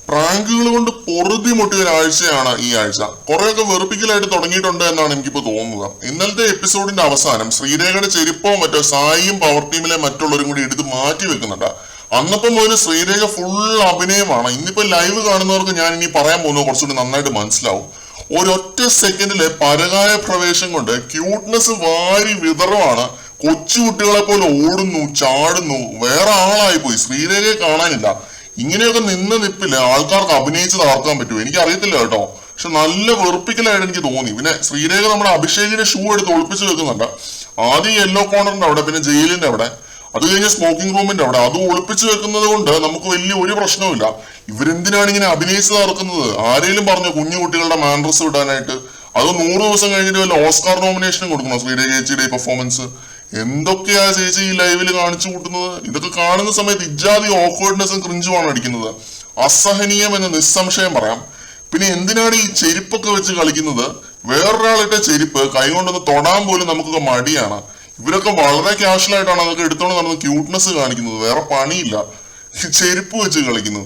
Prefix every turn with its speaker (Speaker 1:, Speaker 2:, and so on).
Speaker 1: പ്രാങ്കുകൾ കൊണ്ട് പൊറുതി മുട്ടിയ ഒരാഴ്ചയാണ് ഈ ആഴ്ച. കുറെയൊക്കെ വെറുപ്പിക്കലായിട്ട് തുടങ്ങിയിട്ടുണ്ട് എന്നാണ് എനിക്കിപ്പോ തോന്നുന്നത്. ഇന്നലത്തെ എപ്പിസോഡിന്റെ അവസാനം ശ്രീരേഖയുടെ ചെരുപ്പോ മറ്റോ സായിയും പവർ ടീമിലെ മറ്റുള്ളവരും കൂടി എടുത്ത് മാറ്റി വെക്കുന്നുണ്ട്. അന്നപ്പം മുതൽ ശ്രീരേഖ ഫുൾ അഭിനയമാണ്. ഇന്നിപ്പോ ലൈവ് കാണുന്നവർക്ക് ഞാൻ ഇനി പറയാൻ പോകുന്നത് കുറച്ചുകൂടി നന്നായിട്ട് മനസ്സിലാവും. ഒരൊറ്റ സെക്കൻഡിലെ പരകായ പ്രവേശം കൊണ്ട് ക്യൂട്ട്നെസ് വാരി വിതറവാണ്. കൊച്ചു കുട്ടികളെ പോലെ ഓടുന്നു, ചാടുന്നു, വേറെ ആളായി പോയി. ശ്രീരേഖയെ കാണാനില്ല. ഇങ്ങനെയൊക്കെ നിന്ന് നിപ്പില് ആൾക്കാർക്ക് അഭിനയിച്ച് തകർക്കാൻ പറ്റുമോ എനിക്ക് അറിയത്തില്ല കേട്ടോ. പക്ഷെ നല്ല വെറുപ്പിക്കലായിട്ട് എനിക്ക് തോന്നി. പിന്നെ ശ്രീരേഖ നമ്മുടെ അഭിഷേകിന്റെ ഷൂ എടുത്ത് ഒളിപ്പിച്ച് വെക്കുന്നുണ്ട്. ആദ്യം യെല്ലോ കോർണറിന്റെ അവിടെ, പിന്നെ ജയിലിന്റെ അവിടെ, അത് കഴിഞ്ഞ് സ്മോക്കിംഗ് റൂമിന്റെ അവിടെ. അത് ഒളിപ്പിച്ച് വെക്കുന്നത് കൊണ്ട് നമുക്ക് വലിയ ഒരു പ്രശ്നവുമില്ല. ഇവരെന്തിനാണ് ഇങ്ങനെ അഭിനയിച്ച് തകർക്കുന്നത്? ആരെങ്കിലും പറഞ്ഞു കുഞ്ഞു കുട്ടികളുടെ മാൻഡ്രസ് വിടാനായിട്ട്? അത് 100 ദിവസം കഴിഞ്ഞിട്ട് വല്ല ഓസ്കാർ നോമിനേഷനും കൊടുക്കണോ ശ്രീരേഖ ചേച്ചിയുടെ പെർഫോമൻസ്? എന്തൊക്കെയാ ചേച്ചി ഈ ലൈവിൽ കാണിച്ചു കൂട്ടുന്നത്? ഇതൊക്കെ കാണുന്ന സമയത്ത് ഇജാതി ഓക്വേർഡ്നെസ്സും ക്രിഞ്ചുമാണ് അടിക്കുന്നത്. അസഹനീയം എന്ന് നിസ്സംശയം പറയാം. പിന്നെ എന്തിനാണ് ഈ ചെരുപ്പൊക്കെ വെച്ച് കളിക്കുന്നത്? വേറൊരാളിട്ട ചെരുപ്പ് കൈകൊണ്ടൊന്ന് തൊടാൻ പോലും നമുക്കൊക്കെ മടിയാണ്. ഇവരൊക്കെ വളരെ കാഷ്വൽ ആയിട്ടാണ് അതൊക്കെ എടുത്തോണ്ട് നടന്ന് ക്യൂട്ട്നെസ് കാണിക്കുന്നത്. വേറെ പണിയില്ല, ചെരുപ്പ് വെച്ച് കളിക്കുന്നു.